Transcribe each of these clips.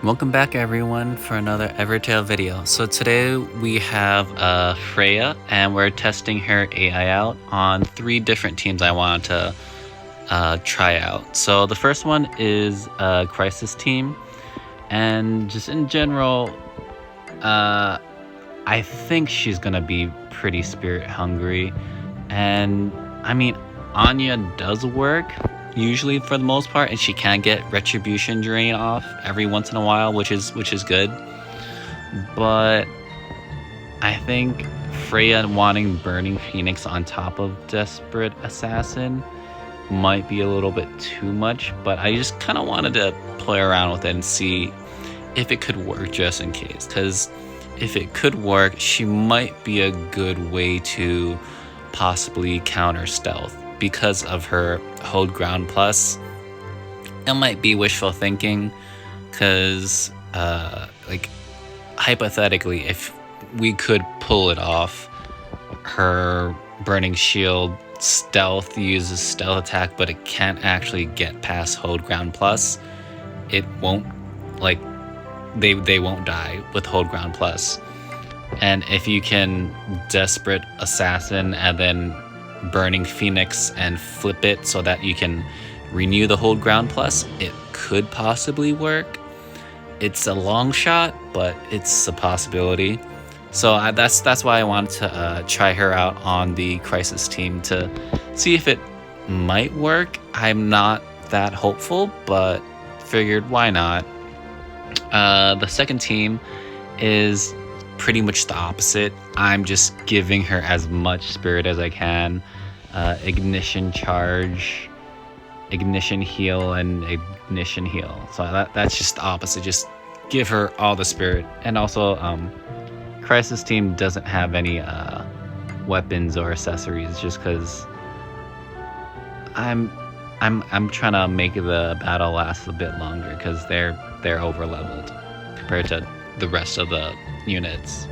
Welcome back everyone for another Evertail video. So today we have Freya and we're testing her AI out on 3 different teams I wanted to try out. So the first one is a Crisis team, and just in general I think she's gonna be pretty spirit hungry, and I mean Anya does work usually for the most part, and she can get retribution drain off every once in a while, which is good. But I think Freya wanting Burning Phoenix on top of Desperate Assassin might be a little bit too much, but I just kind of wanted to play around with it and see if it could work just in case, because if it could work, she might be a good way to possibly counter stealth because of her hold ground plus. It might be wishful thinking, because like hypothetically, if we could pull it off, her burning shield stealth uses stealth attack, but it can't actually get past hold ground plus. It won't, like, they won't die with hold ground plus. And if you can Desperate Assassin and then Burning Phoenix and flip it so that you can renew the hold ground plus, it could possibly work. It's a long shot, but it's a possibility. So that's why I wanted to try her out on the Crisis team to see if it might work. I'm not that hopeful, but figured why not. The second team is pretty much the opposite. I'm just giving her as much spirit as I can. Ignition charge, ignition heal, and ignition heal. So that's just the opposite. Just give her all the spirit. And also, Crisis team doesn't have any weapons or accessories, just because I'm trying to make the battle last a bit longer, because they're over leveled compared to the rest of the units.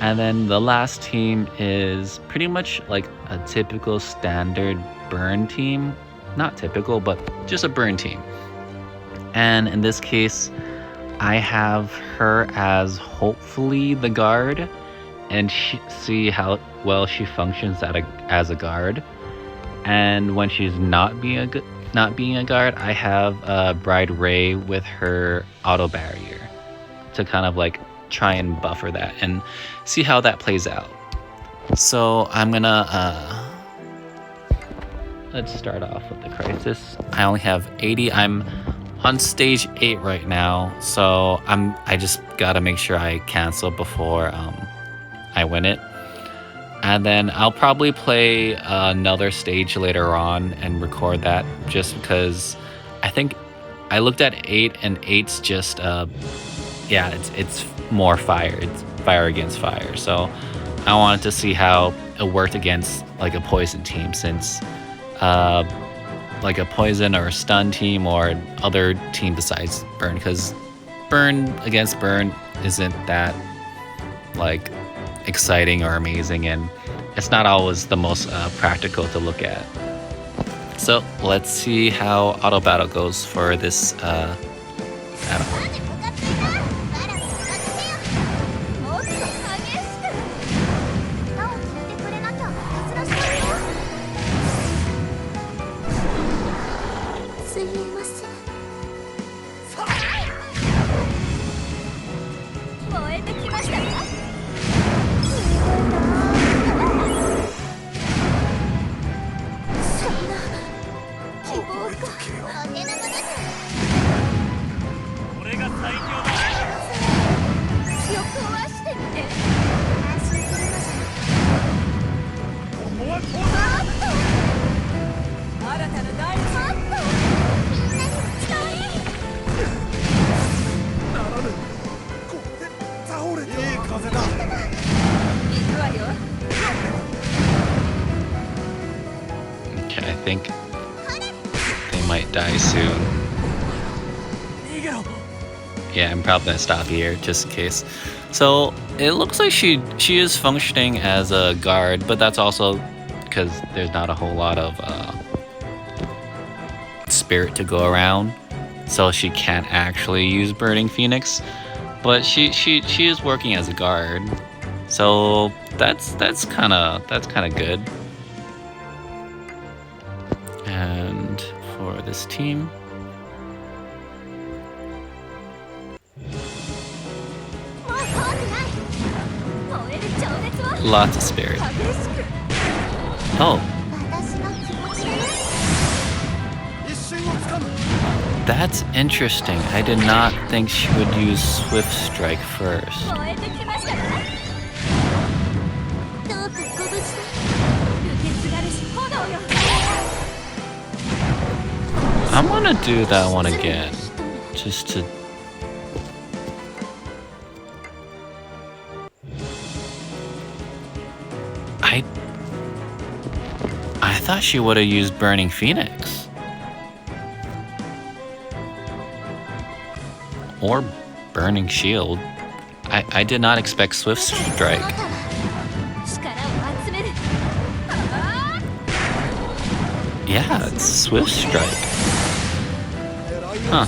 And then the last team is pretty much like a typical standard burn team. Not typical, but just a burn team. And in this case, I have her as hopefully the guard, and see how well she functions as a guard. And when she's not being a guard, I have Bride Ray with her auto barrier to kind of like try and buffer that and see how that plays out. So I'm gonna let's start off with the Crisis. I only have 80. I'm on stage 8 right now, so I just gotta make sure I cancel before I win it. And then I'll probably play another stage later on and record that, just because I think I looked at 8, and 8's just yeah, it's more fire. It's fire against fire. So I wanted to see how it worked against like a poison team, since like a poison or a stun team or other team besides burn, because burn against burn isn't that like exciting or amazing, and it's not always the most practical to look at. So let's see how auto battle goes for this battle. Okay, I think they might die soon. Yeah, I'm probably gonna stop here just in case. So it looks like she is functioning as a guard, but that's also because there's not a whole lot of spirit to go around. so she can't actually use Burning Phoenix, but she is working as a guard, so that's kind of good. And for this team, lots of spirit. Oh, that's interesting. I did not think she would use Swift Strike first. I'm gonna do that one again, just to... I thought she would have used Burning Phoenix. Or Burning Shield. I did not expect Swift Strike. Yeah, it's Swift Strike. Huh.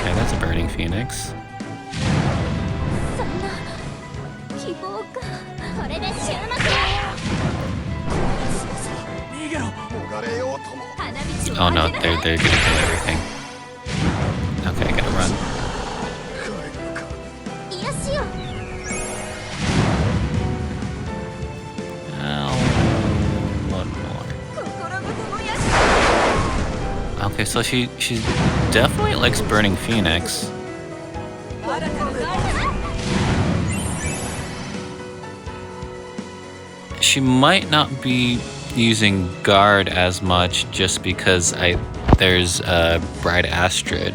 Okay, that's a Burning Phoenix. Oh no, they're gonna kill everything. Okay, I gotta run. One more. Okay, so she definitely likes Burning Phoenix. She might not be using guard as much just because there's Bride Astrid.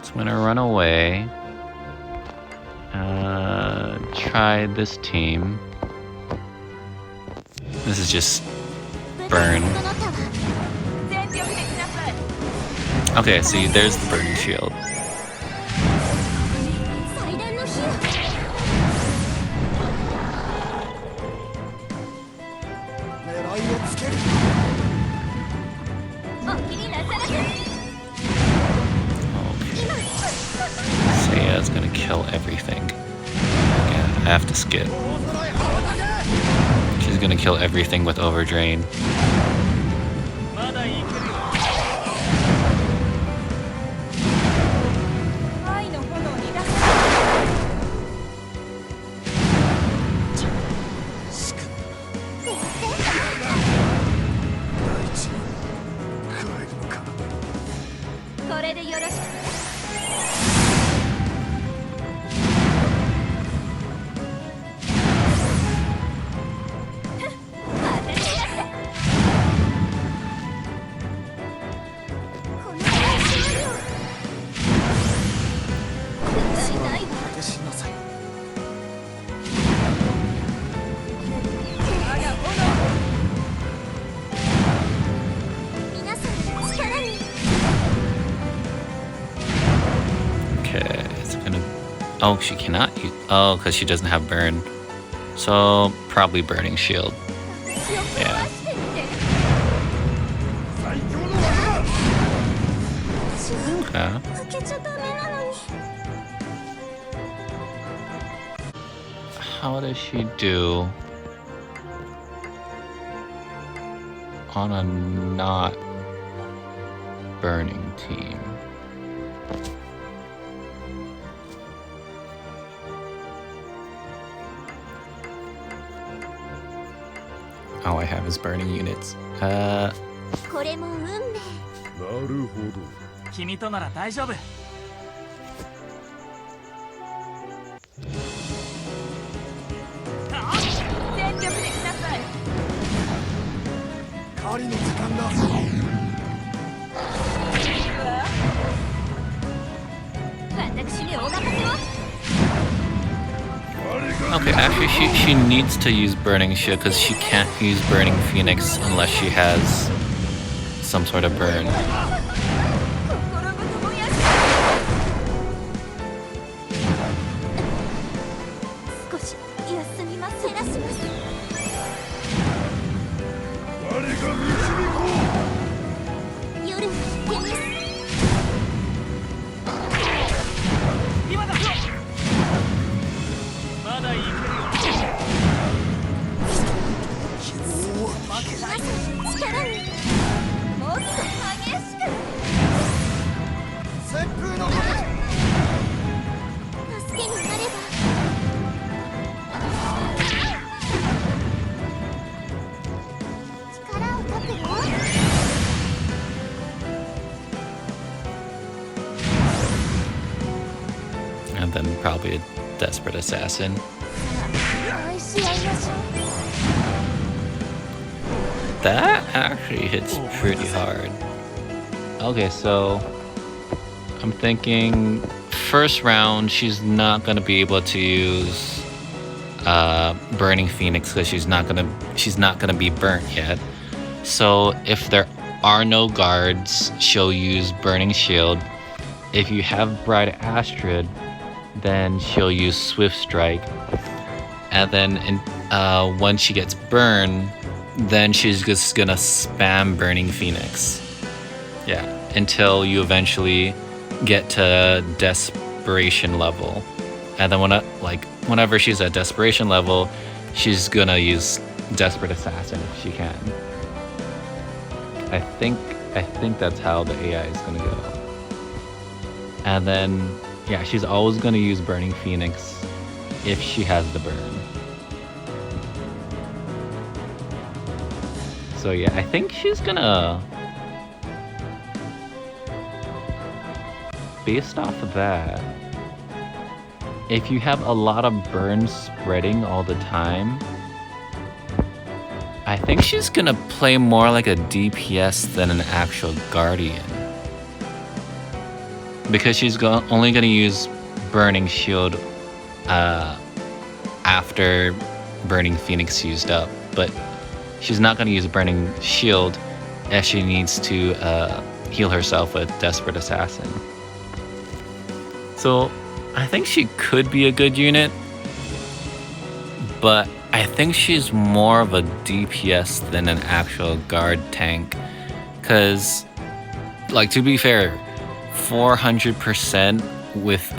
So I'm gonna run away. Try this team. This is just burn. Okay, see, there's the Burning Shield. Seiya's gonna kill everything. Yeah, I have to skip. She's gonna kill everything with Overdrain. Oh, she cannot use... Oh, because she doesn't have burn. So, probably Burning Shield. Yeah. Okay. How does she do on a not burning team? All I have is burning units. これも運命。なるほど。君となら大丈夫。全力で来なさい。狩りの時間だ。Okay, actually she needs to use Burning Shield because she can't use Burning Phoenix unless she has some sort of burn. And then probably a Desperate Assassin. That actually hits pretty hard. Okay, so I'm thinking first round she's not gonna be able to use Burning Phoenix because she's not gonna be burnt yet. So if there are no guards, she'll use Burning Shield. If you have Bright Astrid, then she'll use Swift Strike. And then when she gets burned, then she's just gonna spam Burning Phoenix. Yeah, until you eventually get to Desperation level. And then whenever she's at Desperation level, she's gonna use Desperate Assassin if she can. I think that's how the AI is gonna go. And then yeah, she's always gonna use Burning Phoenix if she has the burn. So yeah, I think she's gonna, based off of that, if you have a lot of burns spreading all the time, I think she's gonna play more like a DPS than an actual Guardian. Because she's only gonna use Burning Shield after Burning Phoenix used up, but she's not gonna use Burning Shield if she needs to heal herself with Desperate Assassin. So I think she could be a good unit, but I think she's more of a DPS than an actual guard tank. Cause, like, to be fair, 400% with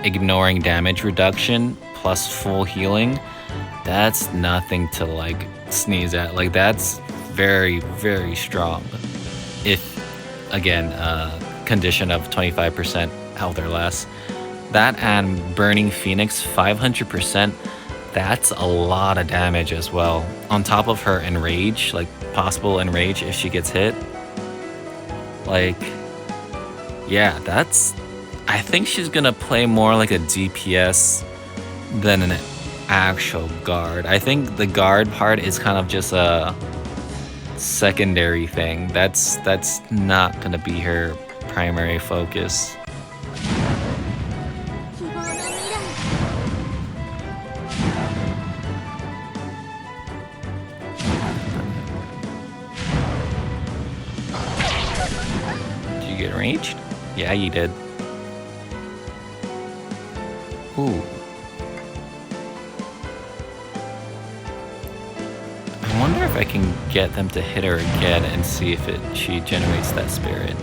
ignoring damage reduction plus full healing, that's nothing to like sneeze at. Like, that's very, very strong. If, again, condition of 25% health or less. That and Burning Phoenix 500%, that's a lot of damage as well. On top of her Enrage, like possible Enrage if she gets hit. Like, yeah, I think she's gonna play more like a DPS than an actual guard. I think the guard part is kind of just a secondary thing. That's not gonna be her primary focus. Did you get enraged? Yeah, you did. Ooh. I wonder if I can get them to hit her again and see if she generates that spirit.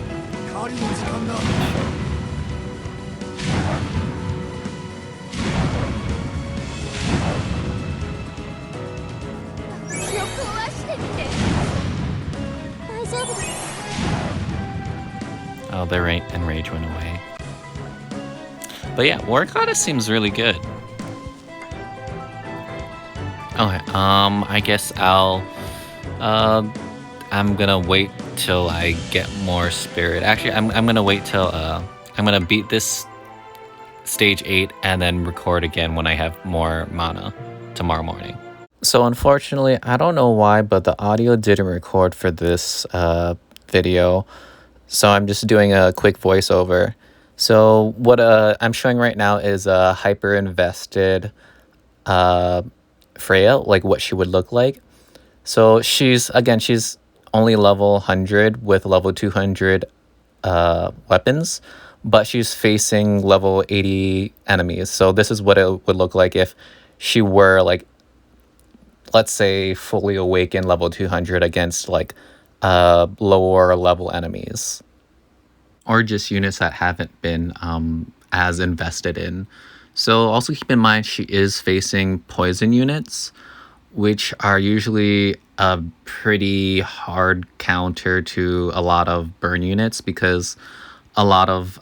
Oh, their enrage went away. But yeah, War Goddess seems really good. Okay, I guess I'm gonna wait till I get more spirit. Actually, I'm gonna wait till I'm gonna beat this stage 8 and then record again when I have more mana tomorrow morning. So unfortunately, I don't know why, but the audio didn't record for this video. So I'm just doing a quick voiceover. So what I'm showing right now is a hyper invested Freya, like what she would look like. So she's only level 100 with level 200 weapons, but she's facing level 80 enemies. So this is what it would look like if she were like, let's say, fully awakened level 200 against like lower level enemies, or just units that haven't been as invested in. So also keep in mind she is facing poison units, which are usually a pretty hard counter to a lot of burn units, because a lot of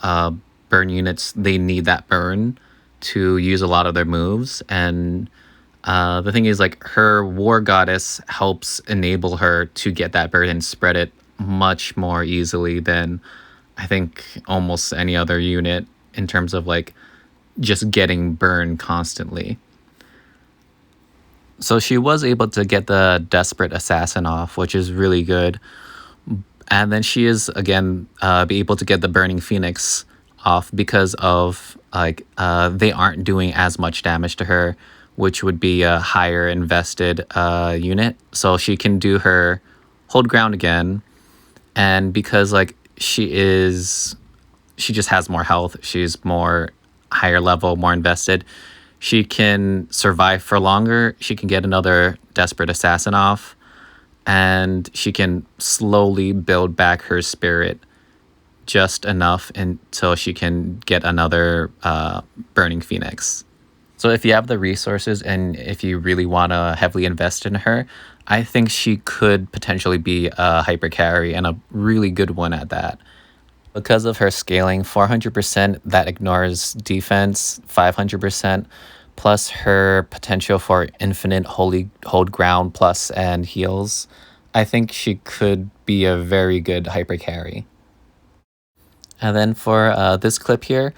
burn units, they need that burn to use a lot of their moves. And the thing is, like, her war goddess helps enable her to get that burn and spread it much more easily than I think almost any other unit, in terms of like just getting burned constantly. So she was able to get the Desperate Assassin off, which is really good. And then she is, again, be able to get the Burning Phoenix off because of, like, they aren't doing as much damage to her, which would be a higher invested unit. So she can do her Hold Ground again. And because, like, she just has more health, she's more higher level, more invested, she can survive for longer. She can get another Desperate Assassin off, and she can slowly build back her spirit just enough until she can get another Burning Phoenix. So if you have the resources and if you really want to heavily invest in her, I think she could potentially be a hyper carry, and a really good one at that. Because of her scaling, 400%, that ignores defense, 500%, plus her potential for infinite hold ground plus and heals, I think she could be a very good hyper carry. And then for this clip here,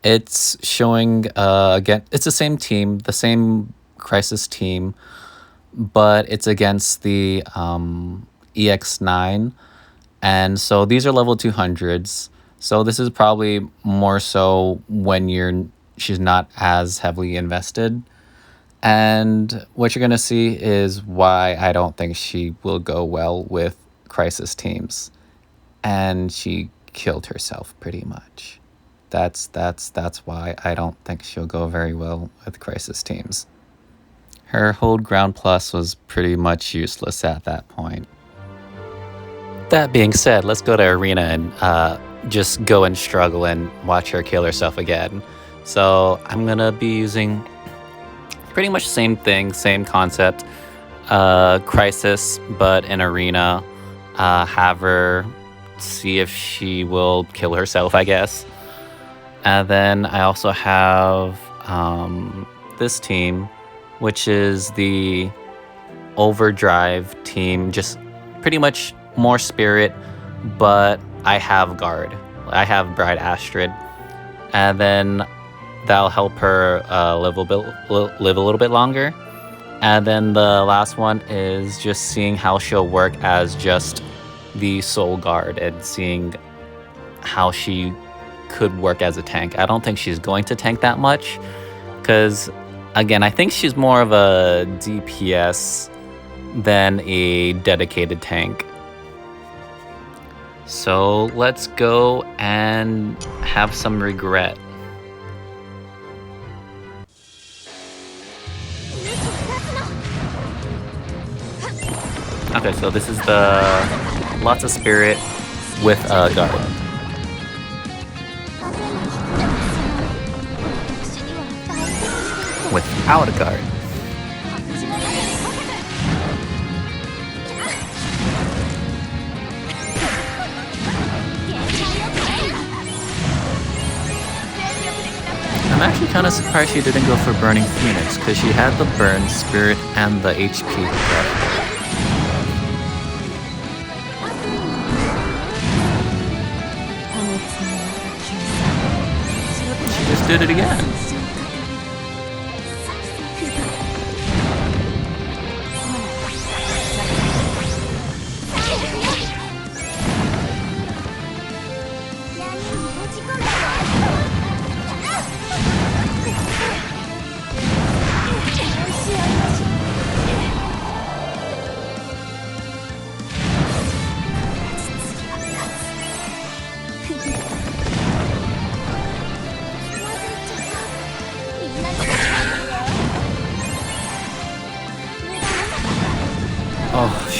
it's showing, again, it's the same team, the same Crisis team, but it's against the EX9. And so these are level 200s. So this is probably more so when she's not as heavily invested. And what you're going to see is why I don't think she will go well with Crisis teams. And she killed herself pretty much. That's why I don't think she'll go very well with Crisis teams. Her Hold Ground Plus was pretty much useless at that point. That being said, let's go to Arena and just go and struggle and watch her kill herself again. So I'm gonna be using pretty much the same thing, same concept, Crisis, but in Arena. Have her see if she will kill herself, I guess. And then I also have this team, which is the Overdrive team, just pretty much more spirit, but I have guard. I have Bride Astrid, and then that'll help her live a little bit longer. And then the last one is just seeing how she'll work as just the Soul Guard and seeing how she could work as a tank. I don't think she's going to tank that much, because again, I think she's more of a DPS than a dedicated tank. So let's go and have some regret. Okay, so this is the lots of spirit with a guard. Without a guard. I'm actually kind of surprised she didn't go for Burning Phoenix, because she had the burn, spirit, and the HP. She just did it again.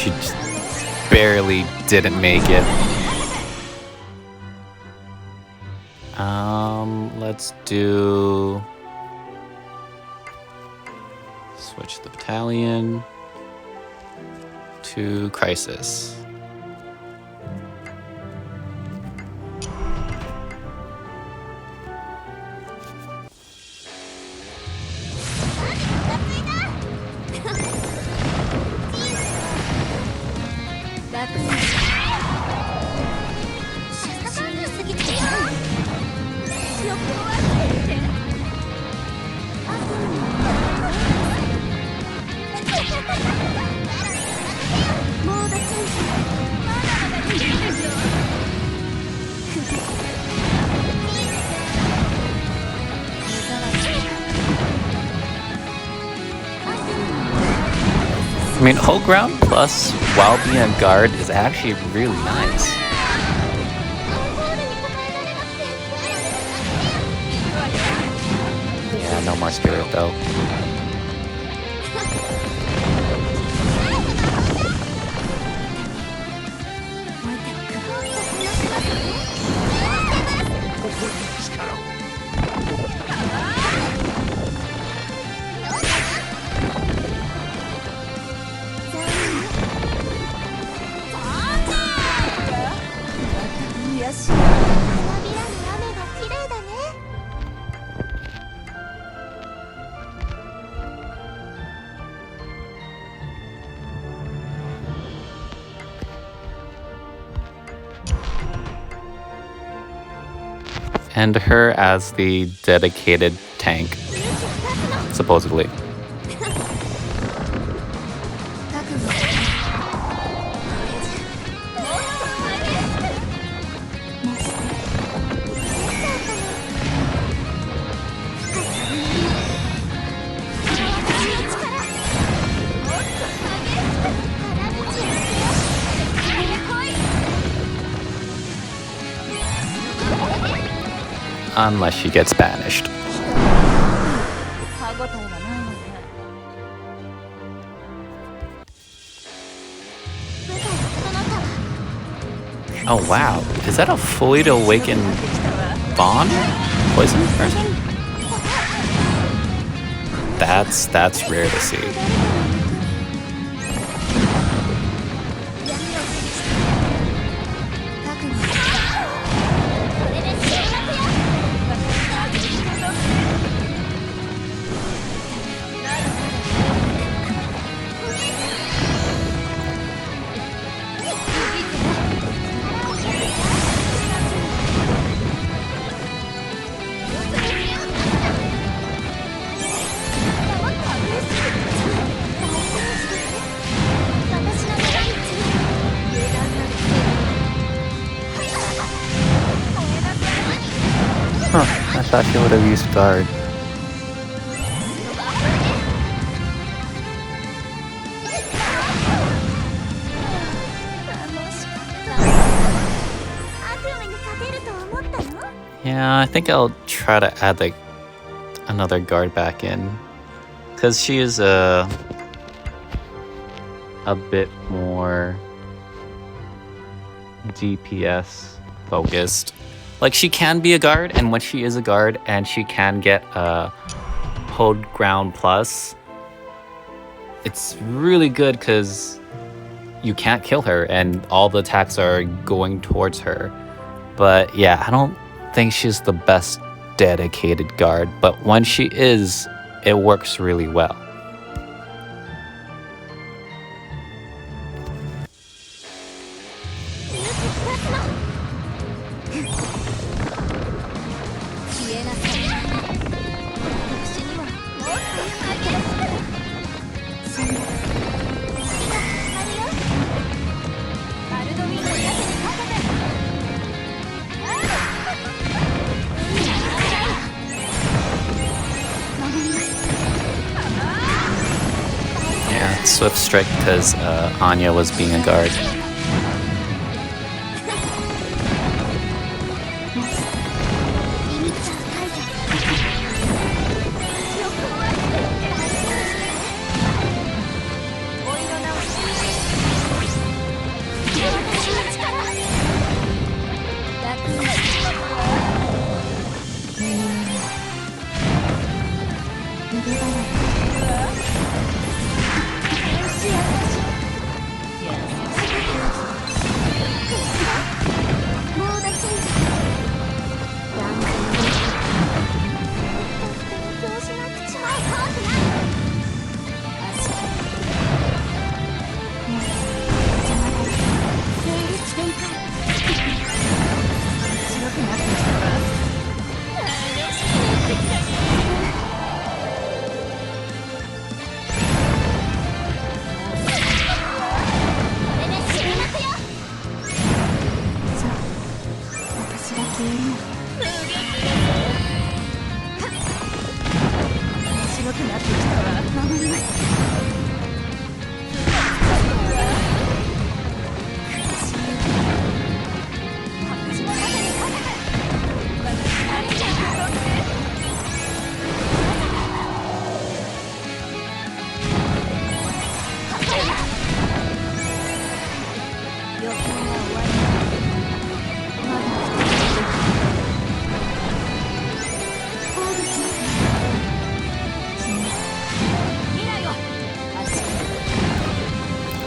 she just barely didn't make it. Let's do... Switch the battalion to Crisis. I mean, whole ground plus while being a guard is actually really nice. Yeah, no more spirit though. And her as the dedicated tank, supposedly. Unless she gets banished. Oh wow, is that a fully awakened Bond poison person? That's rare to see. Huh, I thought she would have used guard. Yeah, I think I'll try to add like another guard back in, because she is a bit more DPS focused. Like, she can be a guard, and when she is a guard and she can get a hold ground plus, it's really good because you can't kill her and all the attacks are going towards her. But yeah, I don't think she's the best dedicated guard, but when she is, it works really well. Swift strike because Anya was being a guard.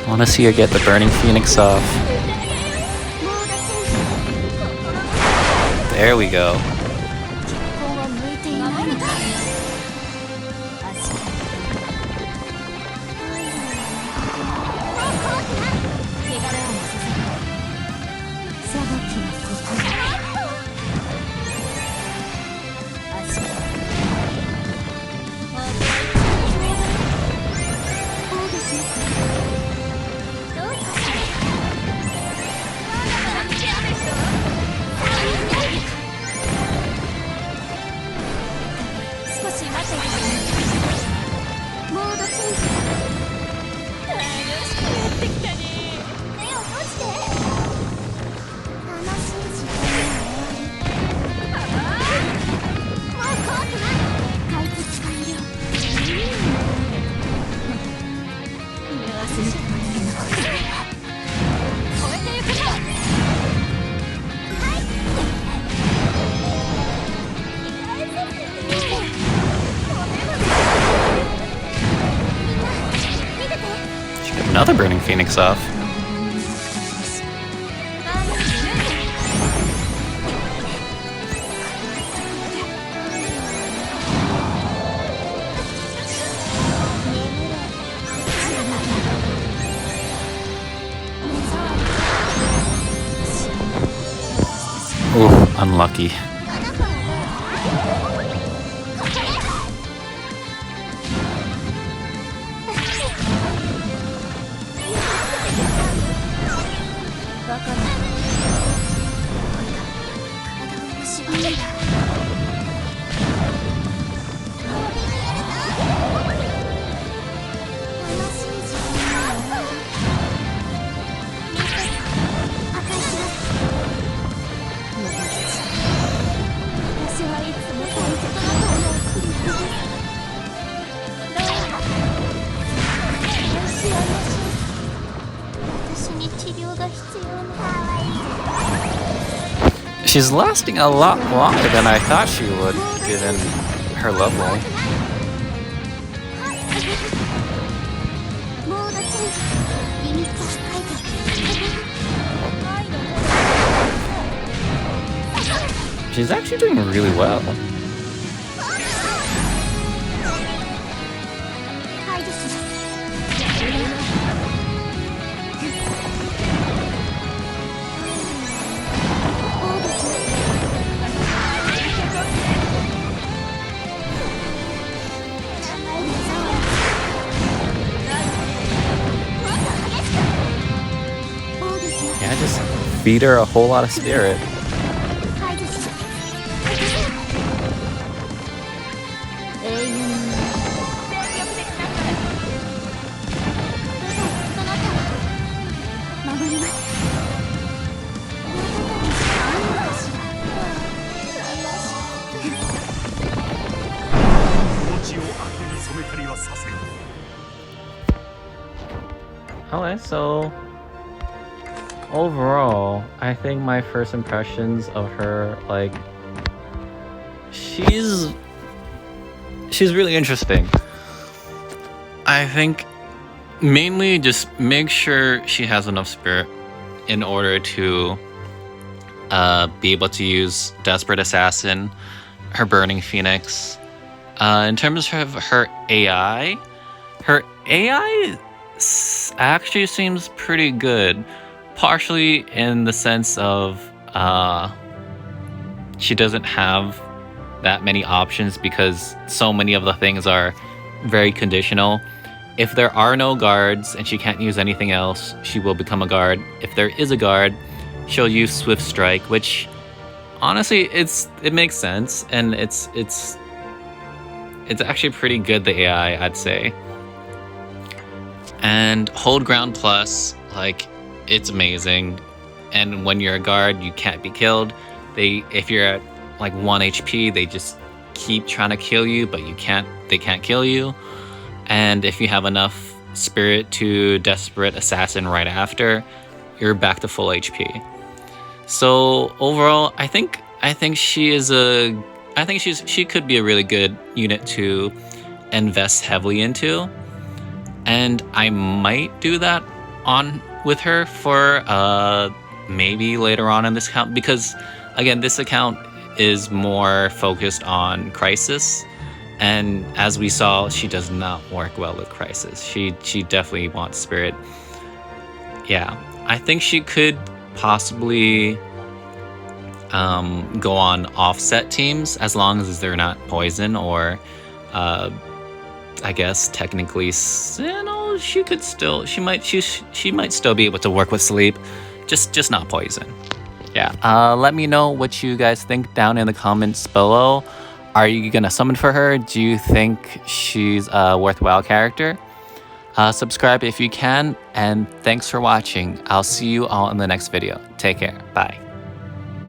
I want to see her get the Burning Phoenix off. There we go. Another Burning Phoenix off. Ooh, unlucky. She's lasting a lot longer than I thought she would, given her level. She's actually doing really well. Yeah, just feed her a whole lot of spirit. Okay, so overall, I think my first impressions of her, like, she's she's really interesting. I think mainly just make sure she has enough spirit in order to be able to use Desperate Assassin, her Burning Phoenix. In terms of her AI actually seems pretty good. Partially in the sense of she doesn't have that many options because so many of the things are very conditional. If there are no guards and she can't use anything else, she will become a guard. If there is a guard, she'll use Swift Strike, which honestly it makes sense, and it's actually pretty good, the AI, I'd say. And Hold Ground Plus, like, it's amazing. And when you're a guard, you can't be killed. If you're at like 1 HP, they just keep trying to kill you, but they can't kill you. And if you have enough spirit to Desperate Assassin right after, you're back to full HP. So overall, I think she could be a really good unit to invest heavily into. And I might do that with her for maybe later on in this account, because again, this account is more focused on Crisis, and as we saw, she does not work well with Crisis. She definitely wants spirit. Yeah, I think she could possibly go on offset teams as long as they're not poison, or I guess technically, she might still be able to work with sleep, just not poison. Yeah. Let me know what you guys think down in the comments below. Are you gonna summon for her? Do you think she's a worthwhile character? Subscribe if you can, and thanks for watching. I'll see you all in the next video. Take care. Bye.